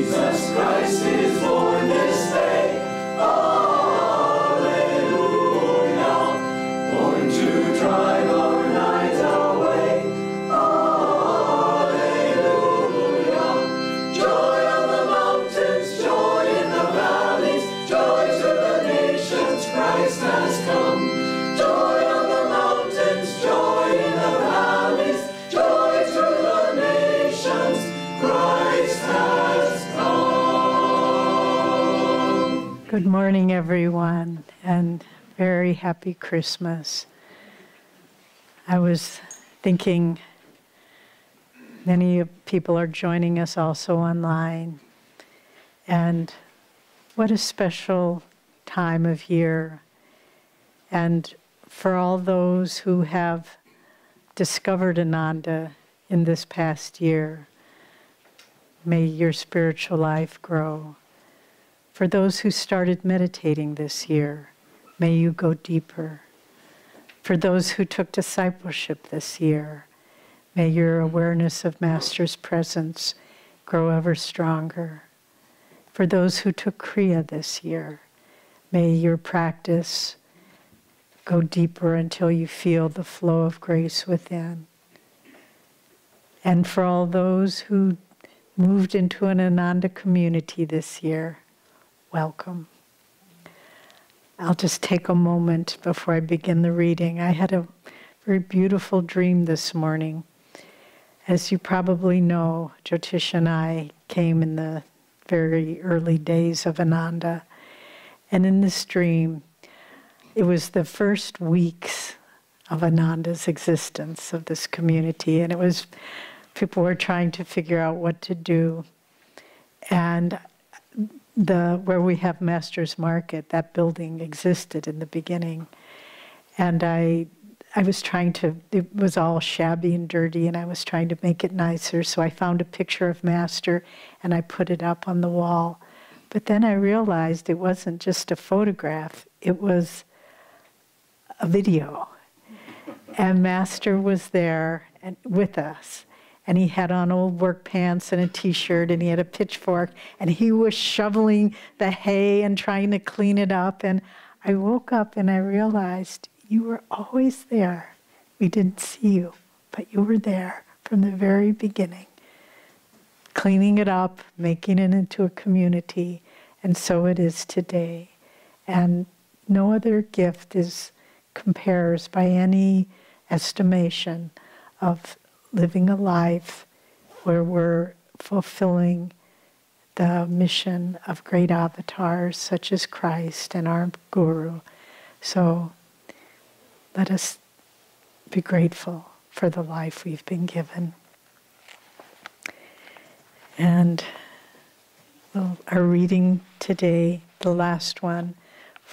Jesus Christ is born this day. Alleluia. Born to drive our night away. Alleluia. Joy on the mountains, joy in the valleys, joy to the nations, Christ has come. Joy on the mountains, joy in the valleys, joy to the nations, Christ has come. Good morning, everyone, and very happy Christmas. I was thinking many people are joining us also online, and what a special time of year. And for all those who have discovered Ananda in this past year, may your spiritual life grow. For those who started meditating this year, may you go deeper. For those who took discipleship this year, may your awareness of Master's presence grow ever stronger. For those who took Kriya this year, may your practice go deeper until you feel the flow of grace within. And for all those who moved into an Ananda community this year, welcome. I'll just take a moment before I begin the reading. I had a very beautiful dream this morning. As you probably know, Jyotish and I came in the very early days of Ananda. And in this dream, it was the first weeks of Ananda's existence, of this community. And it was, people were trying to figure out what to do. And where we have Master's Market, that building existed in the beginning. And I was trying to, it was all shabby and dirty, and I was trying to make it nicer. So I found a picture of Master and I put it up on the wall. But then I realized it wasn't just a photograph, it was a video. And Master was there and with us. And he had on old work pants and a t-shirt, and he had a pitchfork, and he was shoveling the hay and trying to clean it up. And I woke up and I realized you were always there. We didn't see you, but you were there from the very beginning, cleaning it up, making it into a community, and so it is today. And no other gift compares by any estimation of living a life where we're fulfilling the mission of great avatars such as Christ and our Guru. So let us be grateful for the life we've been given. And our reading today, the last one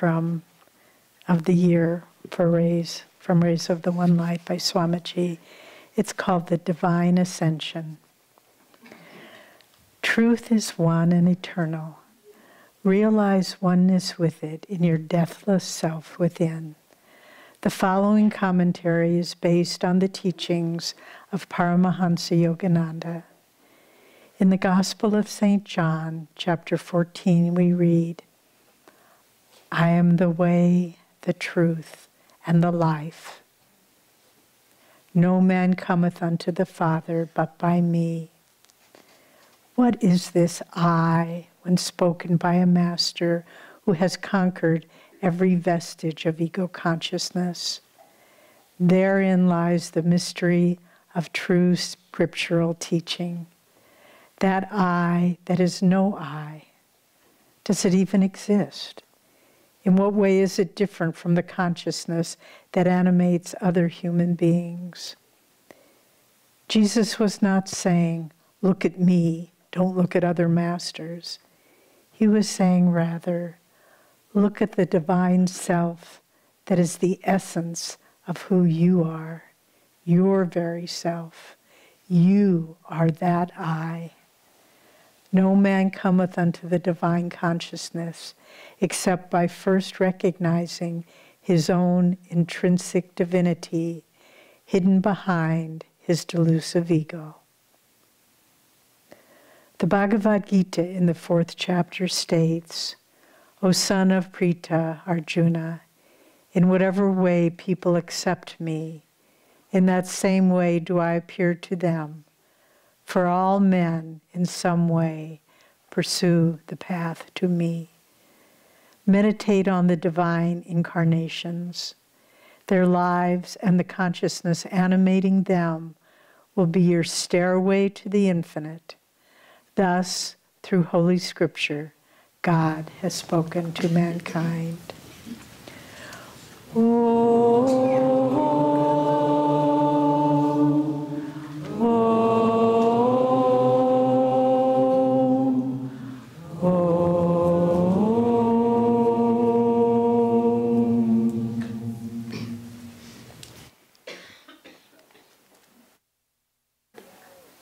of the year from Rays of the One Light by Swamiji. It's called the Divine Ascension. Truth is one and eternal. Realize oneness with it in your deathless self within. The following commentary is based on the teachings of Paramahansa Yogananda. In the Gospel of St. John, chapter 14, we read, I am the way, the truth, and the life. No man cometh unto the Father but by me. What is this I when spoken by a master who has conquered every vestige of ego consciousness? Therein lies the mystery of true scriptural teaching. That I that is no I, does it even exist? In what way is it different from the consciousness that animates other human beings? Jesus was not saying, look at me, don't look at other masters. He was saying rather, look at the divine self that is the essence of who you are, your very self. You are that I. No man cometh unto the divine consciousness except by first recognizing his own intrinsic divinity hidden behind his delusive ego. The Bhagavad Gita in the 4th chapter states, O son of Pritha, Arjuna, in whatever way people accept me, in that same way do I appear to them. For all men, in some way, pursue the path to me. Meditate on the divine incarnations. Their lives and the consciousness animating them will be your stairway to the infinite. Thus, through Holy Scripture, God has spoken to mankind.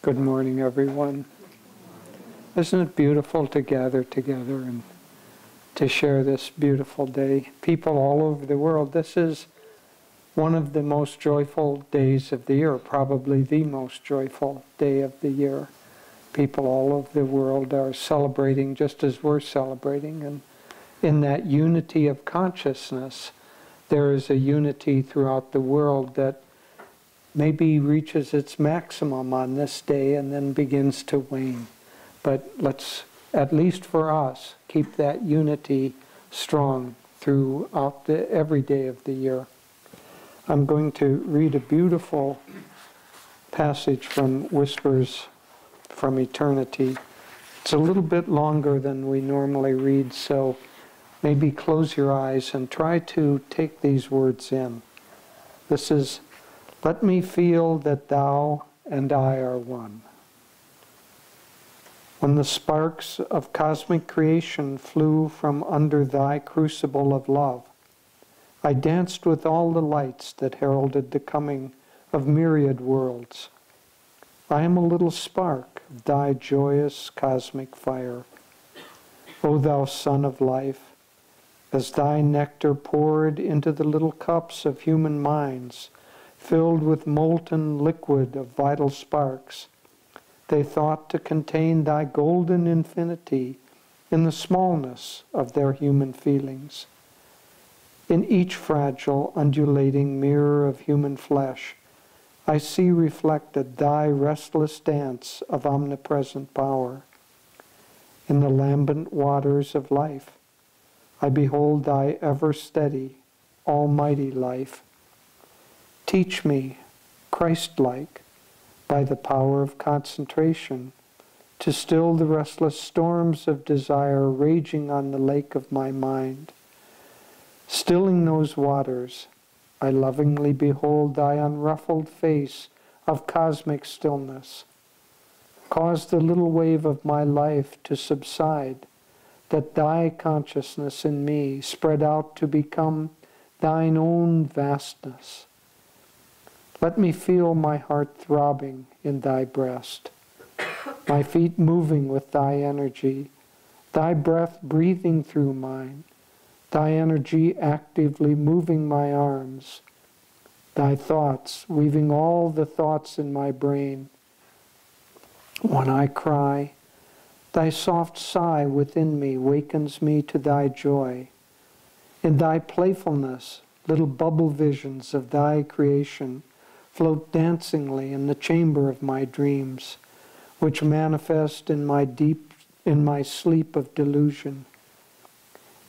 Good morning, everyone. Isn't it beautiful to gather together and to share this beautiful day? People all over the world, this is one of the most joyful days of the year, probably the most joyful day of the year. People all over the world are celebrating just as we're celebrating, and in that unity of consciousness, there is a unity throughout the world that maybe reaches its maximum on this day and then begins to wane. But let's, at least for us, keep that unity strong throughout every day of the year. I'm going to read a beautiful passage from Whispers from Eternity. It's a little bit longer than we normally read, so maybe close your eyes and try to take these words in. This is, let me feel that thou and I are one. When the sparks of cosmic creation flew from under thy crucible of love, I danced with all the lights that heralded the coming of myriad worlds. I am a little spark of thy joyous cosmic fire. O thou Son of Life, as thy nectar poured into the little cups of human minds, filled with molten liquid of vital sparks, they thought to contain thy golden infinity in the smallness of their human feelings. In each fragile, undulating mirror of human flesh, I see reflected thy restless dance of omnipresent power. In the lambent waters of life, I behold thy ever-steady, almighty life. Teach me, Christ-like, by the power of concentration, to still the restless storms of desire raging on the lake of my mind. Stilling those waters, I lovingly behold thy unruffled face of cosmic stillness. Cause the little wave of my life to subside, that thy consciousness in me spread out to become thine own vastness. Let me feel my heart throbbing in thy breast, my feet moving with thy energy, thy breath breathing through mine, thy energy actively moving my arms, thy thoughts weaving all the thoughts in my brain. When I cry, thy soft sigh within me wakens me to thy joy. In thy playfulness, little bubble visions of thy creation float dancingly in the chamber of my dreams, which manifest in my sleep of delusion.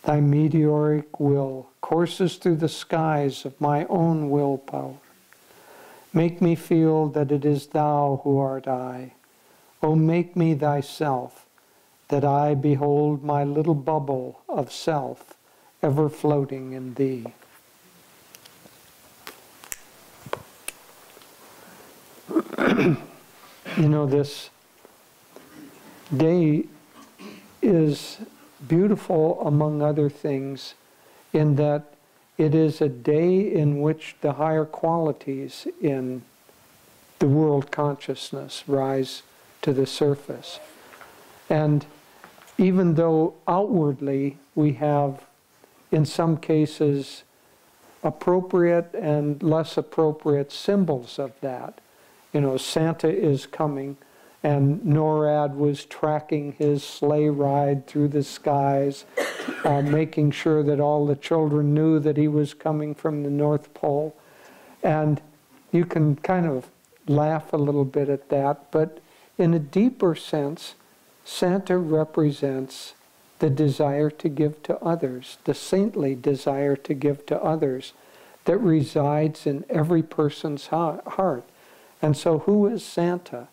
Thy meteoric will courses through the skies of my own willpower. Make me feel that it is thou who art I. O make me thyself, that I behold my little bubble of self ever floating in thee. You know, this day is beautiful among other things in that it is a day in which the higher qualities in the world consciousness rise to the surface. And even though outwardly we have, in some cases, appropriate and less appropriate symbols of that, you know, Santa is coming, and NORAD was tracking his sleigh ride through the skies, making sure that all the children knew that he was coming from the North Pole. And you can kind of laugh a little bit at that, but in a deeper sense, Santa represents the desire to give to others, the saintly desire to give to others that resides in every person's heart. And so who is Santa?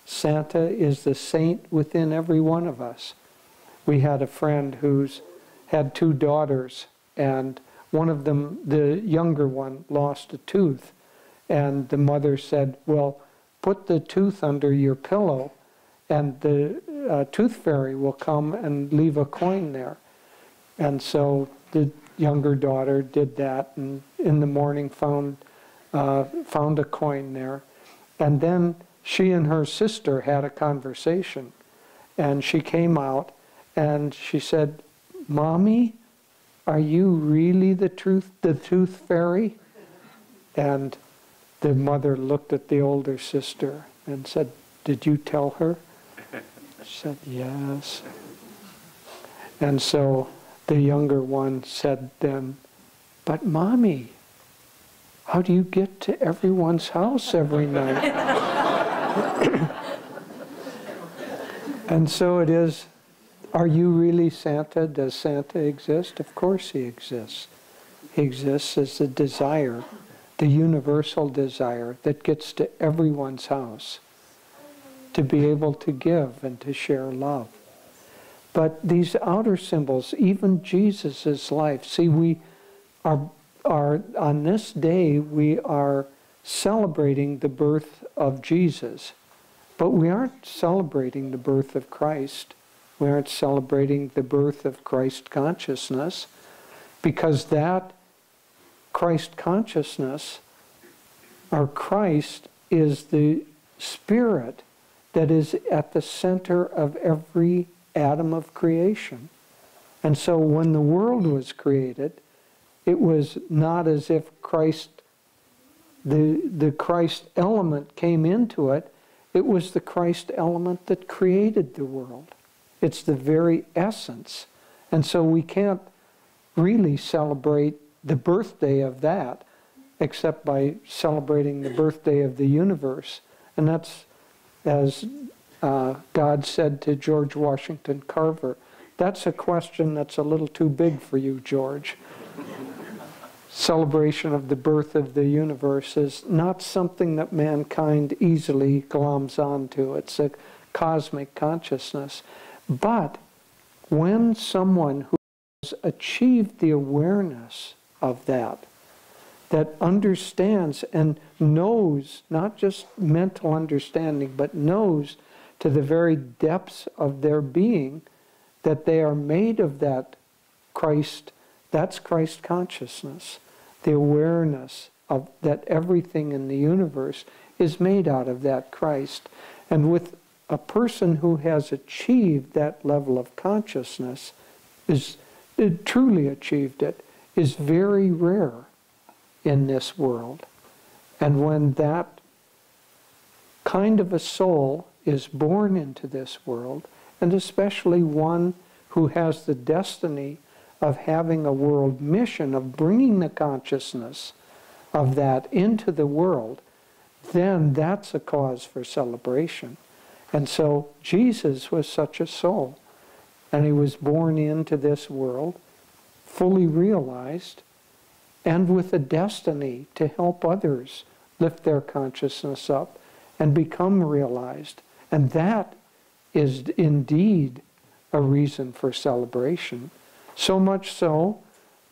Santa is the saint within every one of us. We had a friend who's had 2 daughters, and one of them, the younger one, lost a tooth. And the mother said, well, put the tooth under your pillow, and the tooth fairy will come and leave a coin there. And so the younger daughter did that, and in the morning found a coin there. And then she and her sister had a conversation, and she came out and she said, Mommy, are you really the tooth fairy? And the mother looked at the older sister and said, did you tell her? She said, yes. And so the younger one said then, but Mommy, how do you get to everyone's house every night? And so it is, are you really Santa? Does Santa exist? Of course he exists. He exists as the desire, the universal desire that gets to everyone's house, to be able to give and to share love. But these outer symbols, even Jesus' life, see, we are on this day, we are celebrating the birth of Jesus, but we aren't celebrating the birth of Christ. We aren't celebrating the birth of Christ consciousness, because that Christ consciousness, or Christ, is the spirit that is at the center of every atom of creation. And so when the world was created, it was not as if Christ, the Christ element came into it. It was the Christ element that created the world. It's the very essence. And so we can't really celebrate the birthday of that except by celebrating the birthday of the universe. And that's, as God said to George Washington Carver, that's a question that's a little too big for you, George. Celebration of the birth of the universe is not something that mankind easily gloms onto. It's a cosmic consciousness. But when someone who has achieved the awareness of that understands and knows, not just mental understanding, but knows to the very depths of their being that they are made of that Christ, that's Christ consciousness. The awareness of that everything in the universe is made out of that Christ. And with a person who has achieved that level of consciousness, truly achieved it, is very rare in this world. And when that kind of a soul is born into this world, and especially one who has the destiny of having a world mission, of bringing the consciousness of that into the world, then that's a cause for celebration. And so Jesus was such a soul, and he was born into this world, fully realized, and with a destiny to help others lift their consciousness up and become realized. And that is indeed a reason for celebration. So much so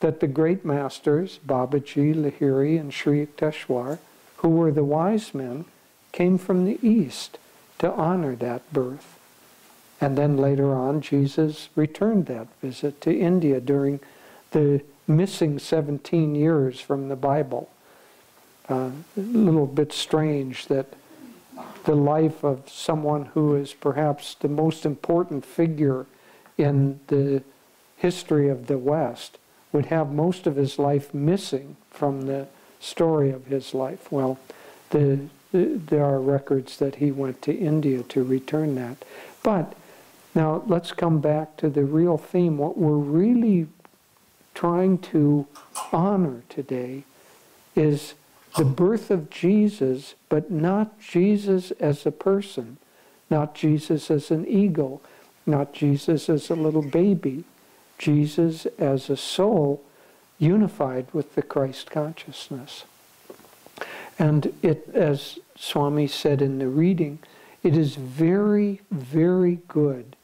that the great masters, Babaji, Lahiri, and Sri Yukteswar, who were the wise men, came from the East to honor that birth. And then later on, Jesus returned that visit to India during the missing 17 years from the Bible. A little bit strange that the life of someone who is perhaps the most important figure in the history of the West would have most of his life missing from the story of his life. Well, the there are records that he went to India to return that. But now let's come back to the real theme. What we're really trying to honor today is the birth of Jesus, but not Jesus as a person, not Jesus as an ego, not Jesus as a little baby, Jesus as a soul unified with the Christ consciousness. And it, as Swami said in the reading, it is very, very good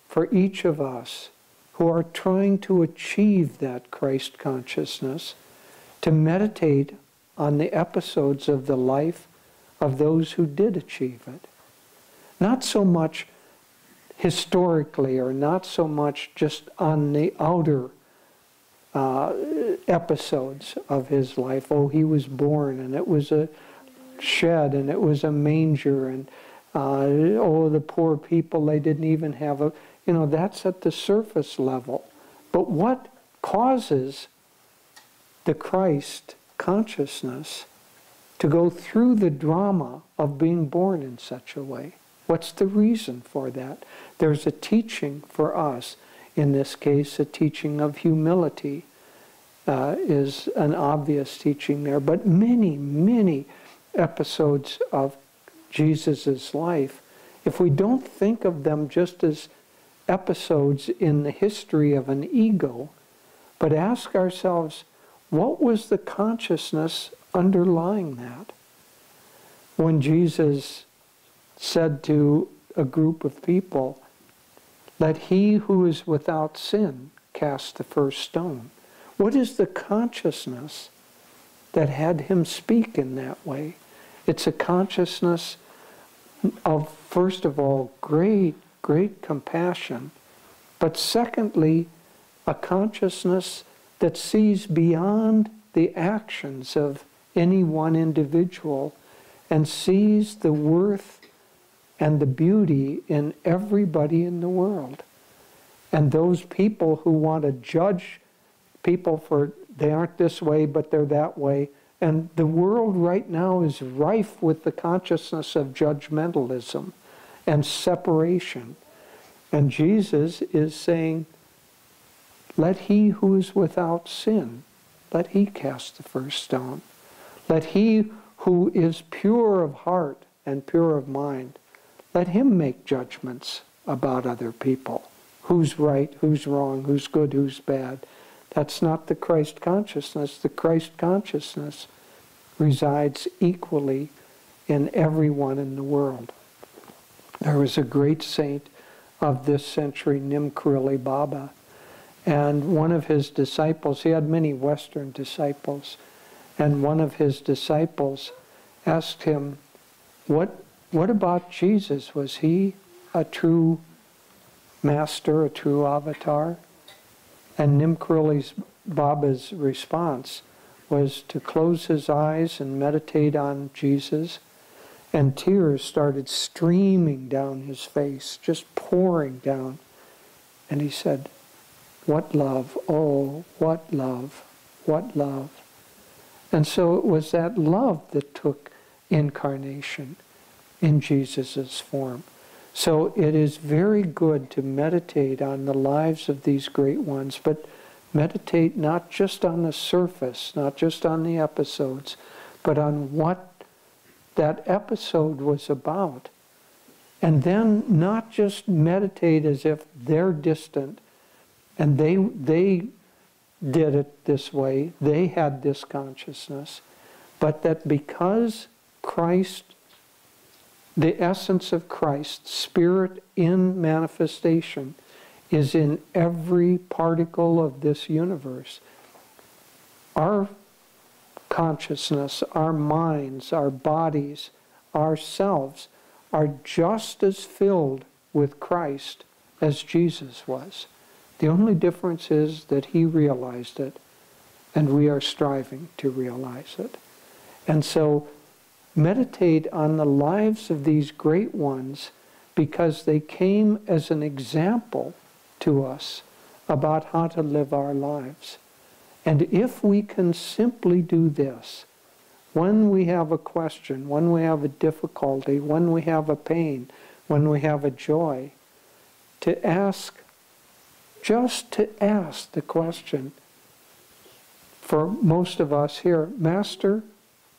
for each of us who are trying to achieve that Christ consciousness to meditate on the episodes of the life of those who did achieve it. Not so much historically, or not so much just on the outer episodes of his life. Oh, he was born, and it was a shed, and it was a manger, and oh, the poor people, they didn't even have a... You know, that's at the surface level. But what causes the Christ consciousness to go through the drama of being born in such a way? What's the reason for that? There's a teaching for us. In this case, a teaching of humility is an obvious teaching there. But many, many episodes of Jesus' life, if we don't think of them just as episodes in the history of an ego, but ask ourselves, what was the consciousness underlying that? When Jesus said to a group of people, "Let he who is without sin cast the first stone." What is the consciousness that had him speak in that way? It's a consciousness of, first of all, great, great compassion, but secondly, a consciousness that sees beyond the actions of any one individual and sees the worth and the beauty in everybody in the world. And those people who want to judge people for they aren't this way, but they're that way. And the world right now is rife with the consciousness of judgmentalism and separation. And Jesus is saying, let he who is without sin, let he cast the first stone. Let he who is pure of heart and pure of mind, let him make judgments about other people. Who's right, who's wrong, who's good, who's bad. That's not the Christ consciousness. The Christ consciousness resides equally in everyone in the world. There was a great saint of this century, Nimkrili Baba, and one of his disciples, he had many Western disciples, and one of his disciples asked him, what about Jesus? Was he a true master, a true avatar? And Nimkrili Baba's response was to close his eyes and meditate on Jesus, and tears started streaming down his face, just pouring down. And he said, "What love, oh, what love, what love." And so it was that love that took incarnation in Jesus' form. So it is very good to meditate on the lives of these great ones, but meditate not just on the surface, not just on the episodes, but on what that episode was about. And then not just meditate as if they're distant and they did it this way, they had this consciousness, but that because Christ, the essence of Christ, Spirit in manifestation, is in every particle of this universe. Our consciousness, our minds, our bodies, ourselves are just as filled with Christ as Jesus was. The only difference is that he realized it, and we are striving to realize it. And so meditate on the lives of these great ones because they came as an example to us about how to live our lives. And if we can simply do this, when we have a question, when we have a difficulty, when we have a pain, when we have a joy, to ask, just to ask the question, for most of us here, Master,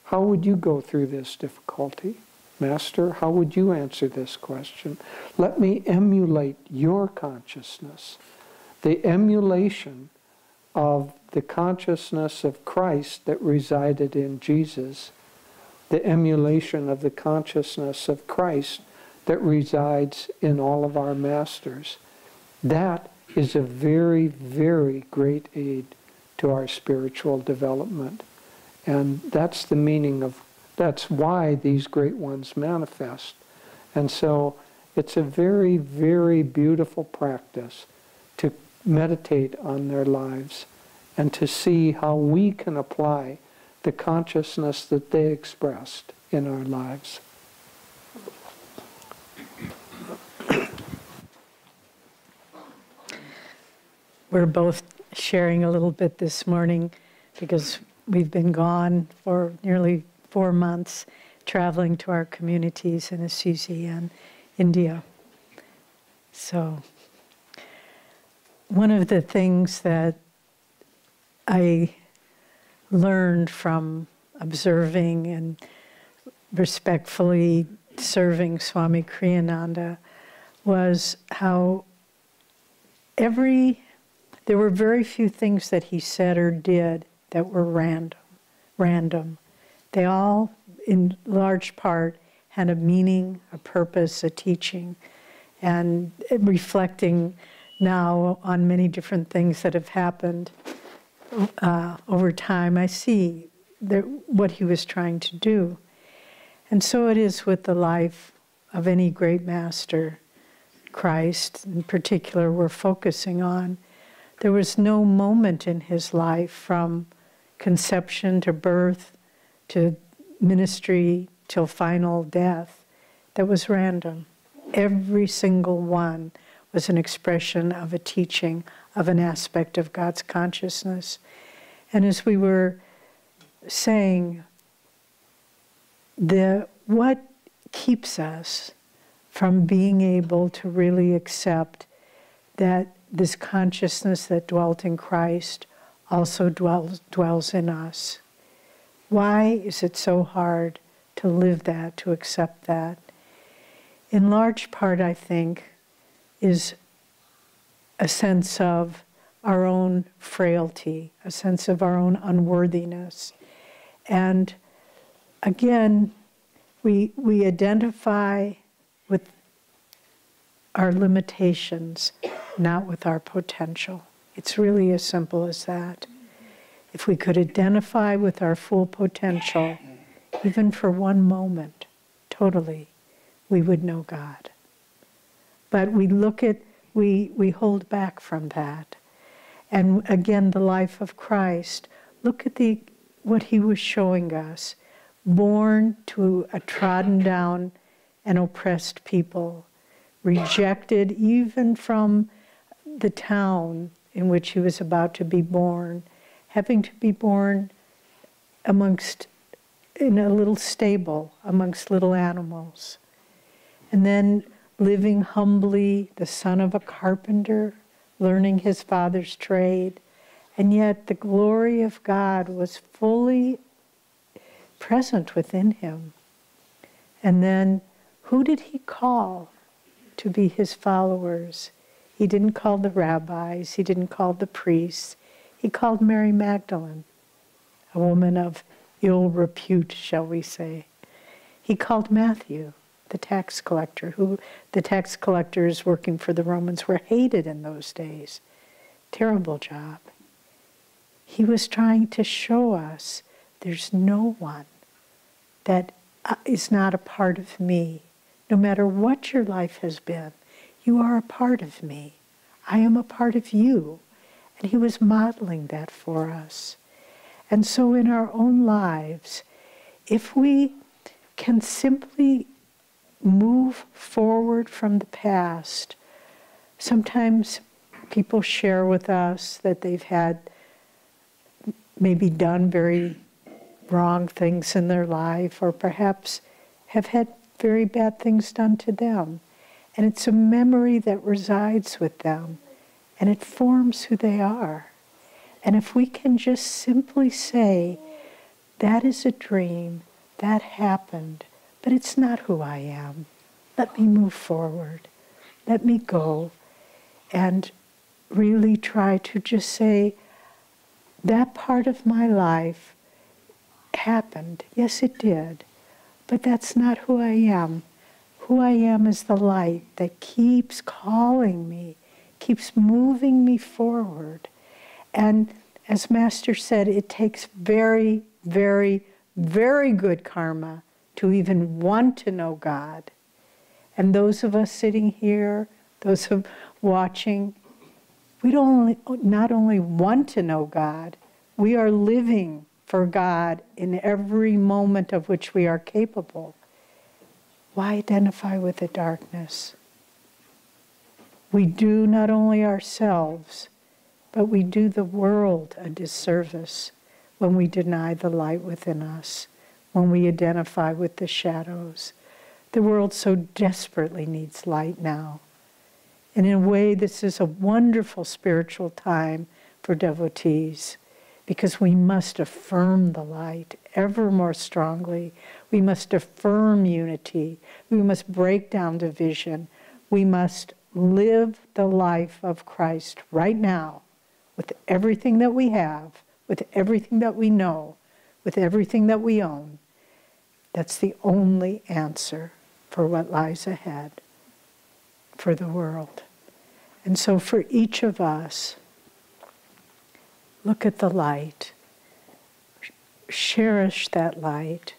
how would you go through this difficulty? Master, how would you answer this question? Let me emulate your consciousness. The emulation of the consciousness of Christ that resided in Jesus, the emulation of the consciousness of Christ that resides in all of our masters. That is a very, very great aid to our spiritual development. And that's the meaning of, that's why these great ones manifest. And so it's a very, very beautiful practice to meditate on their lives and to see how we can apply the consciousness that they expressed in our lives. We're both sharing a little bit this morning because we've been gone for nearly 4 months, traveling to our communities in Assisi and India. So one of the things that I learned from observing and respectfully serving Swami Kriyananda was how there were very few things that he said or did that were random. They all, in large part, had a meaning, a purpose, a teaching, and reflecting now on many different things that have happened over time, I see what he was trying to do. And so it is with the life of any great master, Christ in particular, we're focusing on. There was no moment in his life from conception to birth to ministry till final death that was random. Every single one was an expression of a teaching, of an aspect of God's consciousness. And as we were saying, what keeps us from being able to really accept that this consciousness that dwelt in Christ also dwells in us? Why is it so hard to live that, to accept that? In large part, I think, is a sense of our own frailty, a sense of our own unworthiness. And again, we identify with our limitations, not with our potential. It's really as simple as that. If we could identify with our full potential, even for one moment, totally, we would know God. But we hold back from that. And again, the life of Christ, look at what he was showing us. Born to a trodden down and oppressed people, rejected even from the town in which he was about to be born, having to be born in a little stable amongst little animals. And then living humbly, the son of a carpenter, learning his father's trade, and yet the glory of God was fully present within him. And then, who did he call to be his followers? He didn't call the rabbis, he didn't call the priests, he called Mary Magdalene, a woman of ill repute, shall we say. He called Matthew, the tax collector, the tax collectors working for the Romans were hated in those days. Terrible job. He was trying to show us there's no one that is not a part of me. No matter what your life has been, you are a part of me. I am a part of you. And he was modeling that for us. And so in our own lives, if we can simply move forward from the past, sometimes people share with us that they've had maybe done very wrong things in their life, or perhaps have had very bad things done to them. And it's a memory that resides with them, and it forms who they are. And if we can just simply say, that is a dream, that happened, but it's not who I am. Let me move forward. Let me go. And really try to just say, that part of my life happened. Yes, it did. But that's not who I am. Who I am is the light that keeps calling me, keeps moving me forward. And as Master said, it takes very, very, very good karma to even want to know God. And those of us sitting here, those of watching, we don't not only want to know God, we are living for God in every moment of which we are capable. Why identify with the darkness? We do not only ourselves, but we do the world a disservice when we deny the light within us, when we identify with the shadows. The world so desperately needs light now. And in a way, this is a wonderful spiritual time for devotees, because we must affirm the light ever more strongly. We must affirm unity. We must break down division. We must live the life of Christ right now, with everything that we have, with everything that we know, with everything that we own. That's the only answer for what lies ahead for the world. And so for each of us, look at the light. Cherish that light.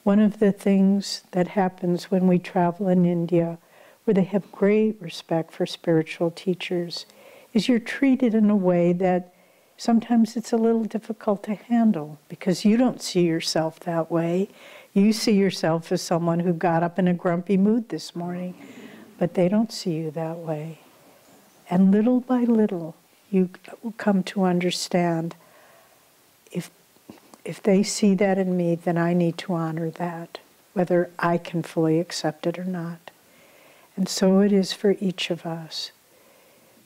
One of the things that happens when we travel in India, where they have great respect for spiritual teachers, is you're treated in a way that sometimes it's a little difficult to handle, because you don't see yourself that way. You see yourself as someone who got up in a grumpy mood this morning, but they don't see you that way. And little by little, you will come to understand, if they see that in me, then I need to honor that, whether I can fully accept it or not. And so it is for each of us.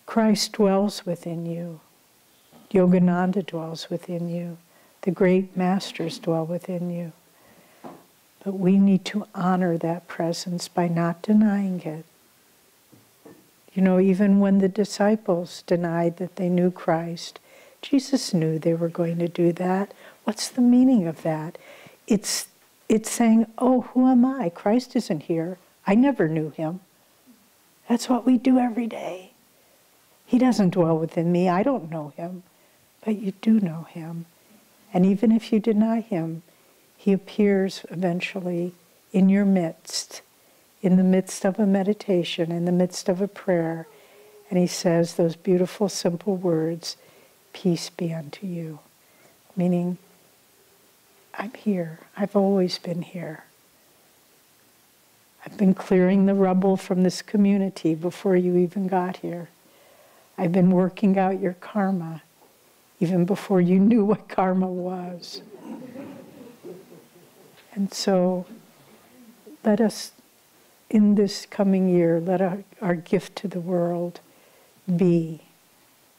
Christ dwells within you. Yogananda dwells within you. The great masters dwell within you. But we need to honor that presence by not denying it. You know, even when the disciples denied that they knew Christ, Jesus knew they were going to do that. What's the meaning of that? It's saying, oh, who am I? Christ isn't here. I never knew him. That's what we do every day. He doesn't dwell within me. I don't know him. But you do know him. And even if you deny him, he appears eventually in your midst, in the midst of a meditation, in the midst of a prayer. And he says those beautiful, simple words, peace be unto you. Meaning, I'm here. I've always been here. I've been clearing the rubble from this community before you even got here. I've been working out your karma even before you knew what karma was. And so let us, in this coming year, let our gift to the world be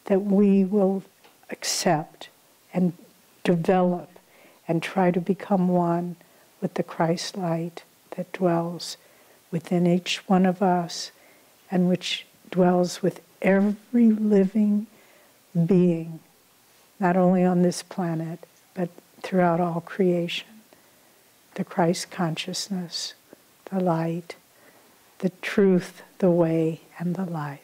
that we will accept and develop and try to become one with the Christ light that dwells within each one of us and which dwells with every living being, not only on this planet, but throughout all creation. The Christ consciousness, the light, the truth, the way, and the life.